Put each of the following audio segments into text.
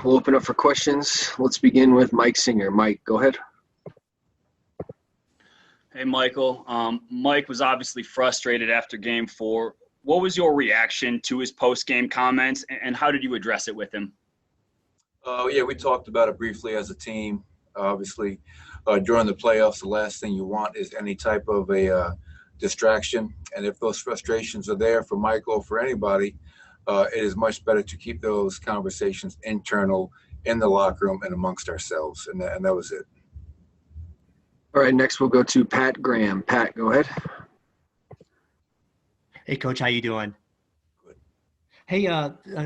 we'll open up for questions. Let's begin with Mike Singer. Mike, go ahead. Hey, Michael. Mike was obviously frustrated after Game 4. What was your reaction to his post-game comments, and how did you address it with him? Yeah, we talked about it briefly as a team. Obviously, during the playoffs, the last thing you want is any type of a distraction. And if those frustrations are there for Michael or for anybody, it is much better to keep those conversations internal in the locker room and amongst ourselves. And that was it. All right, next we'll go to Pat Graham. Pat, go ahead. Hey, Coach, how you doing? Good. Hey,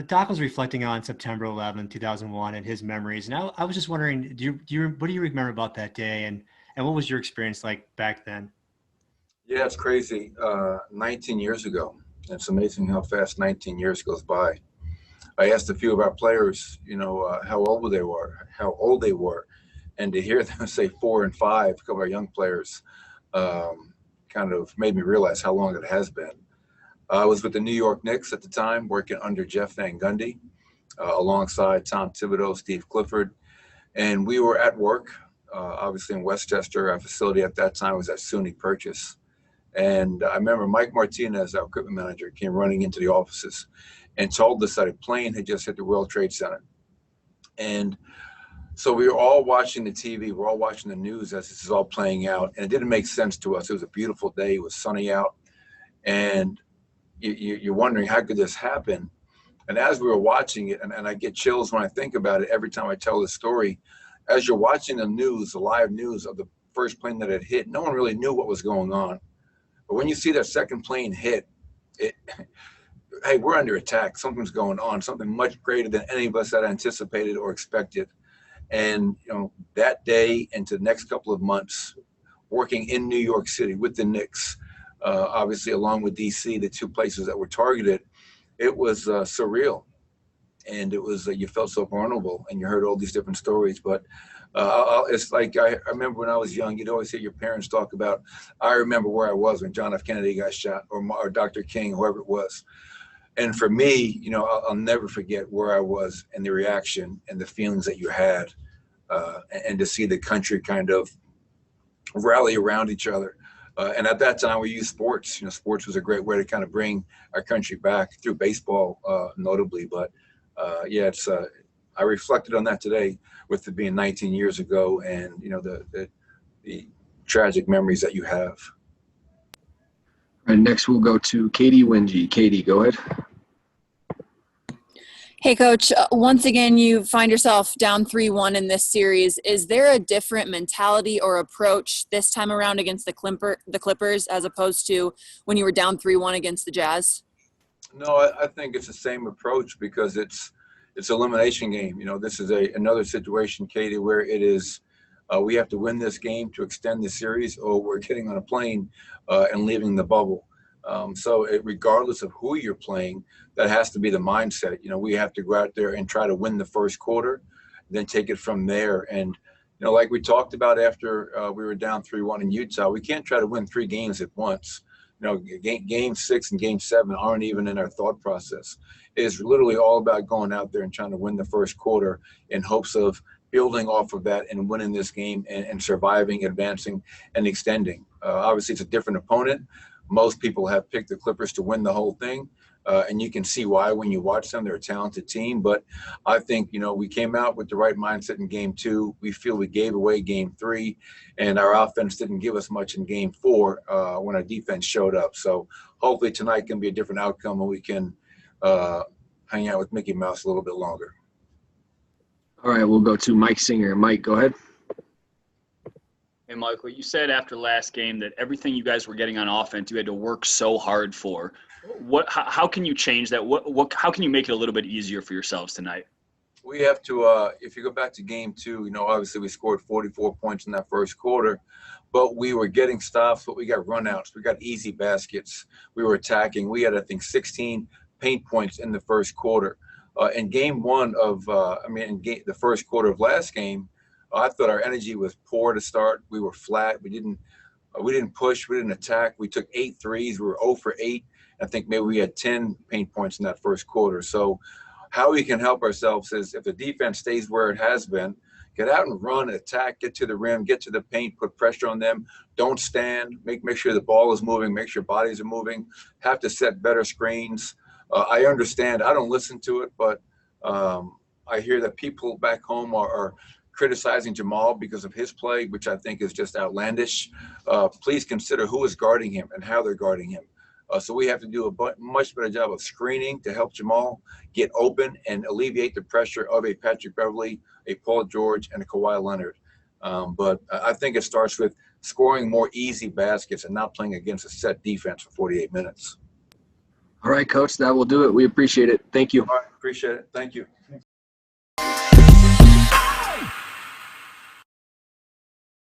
Doc was reflecting on September 11, 2001 and his memories. And I was just wondering, what do you remember about that day? And what was your experience like back then? Yeah, it's crazy. 19 years ago. It's amazing how fast 19 years goes by. I asked a few of our players, how old they were. And to hear them say 4 and 5, a couple of our young players, kind of made me realize how long it has been. I was with the New York Knicks at the time, working under Jeff Van Gundy, alongside Tom Thibodeau, Steve Clifford. And we were at work, obviously in Westchester. Our facility at that time was at SUNY Purchase. And I remember Mike Martinez, our equipment manager, came running into the offices and told us that a plane had just hit the World Trade Center. And so we were all watching the TV, we're all watching the news as this is all playing out. And it didn't make sense to us. It was a beautiful day, it was sunny out. And you're wondering, how could this happen? And as we were watching it, and I get chills when I think about it every time I tell this story, as you're watching the news, the live news of the first plane that had hit, no one really knew what was going on. But when you see that second plane hit, hey, we're under attack. Something's going on, something much greater than any of us had anticipated or expected. And that day into the next couple of months, working in New York City with the Knicks, obviously along with DC, the two places that were targeted, it was surreal. And it was, you felt so vulnerable and you heard all these different stories. But it's like, I remember when I was young, you'd always hear your parents talk about, I remember where I was when John F. Kennedy got shot, or Dr. King, whoever it was. And for me, I'll never forget where I was and the reaction and the feelings that you had, and to see the country kind of rally around each other. And at that time, we used sports. Sports was a great way to kind of bring our country back through baseball, notably. But yeah, I reflected on that today with it being 19 years ago, and the tragic memories that you have. All right, next we'll go to Katie Wingy. Katie, go ahead. Hey, Coach. Once again, you find yourself down 3-1 in this series. Is there a different mentality or approach this time around against the Clippers as opposed to when you were down 3-1 against the Jazz? No, I think it's the same approach because it's elimination game. This is another situation, Katie, where it is we have to win this game to extend the series, or we're getting on a plane and leaving the bubble. So regardless of who you're playing, that has to be the mindset. We have to go out there and try to win the first quarter, then take it from there. And, like we talked about after we were down 3-1 in Utah, we can't try to win 3 games at once. Game 6 and game 7 aren't even in our thought process. It's literally all about going out there and trying to win the first quarter in hopes of building off of that and winning this game and surviving, advancing, and extending. Obviously, it's a different opponent. Most people have picked the Clippers to win the whole thing, and you can see why when you watch them. They're a talented team, but I think, we came out with the right mindset in game 2. We feel we gave away game 3, and our offense didn't give us much in game 4 when our defense showed up. So hopefully tonight can be a different outcome and we can hang out with Mickey Mouse a little bit longer. All right, we'll go to Mike Singer. Mike, go ahead. Hey, Michael, you said after last game that everything you guys were getting on offense, you had to work so hard for. How can you change that? How can you make it a little bit easier for yourselves tonight? We have to, if you go back to game 2, obviously we scored 44 points in that first quarter, but we were getting stops, but we got runouts. We got easy baskets. We were attacking. We had, I think, 16 paint points in the first quarter. In game 1 of, the first quarter of last game, I thought our energy was poor to start. We were flat. We didn't push. We didn't attack. We took 8 threes. We were 0 for 8. I think maybe we had 10 paint points in that first quarter. So how we can help ourselves is if the defense stays where it has been, get out and run, attack, get to the rim, get to the paint, put pressure on them. Don't stand. Make sure the ball is moving. Make sure bodies are moving. Have to set better screens. I understand. I don't listen to it, but I hear that people back home are criticizing Jamal because of his play, which I think is just outlandish. Please consider who is guarding him and how they're guarding him. So we have to do a much better job of screening to help Jamal get open and alleviate the pressure of a Patrick Beverley, a Paul George, and a Kawhi Leonard. But I think it starts with scoring more easy baskets and not playing against a set defense for 48 minutes. All right, Coach, that will do it. We appreciate it. Thank you. All right, appreciate it. Thank you.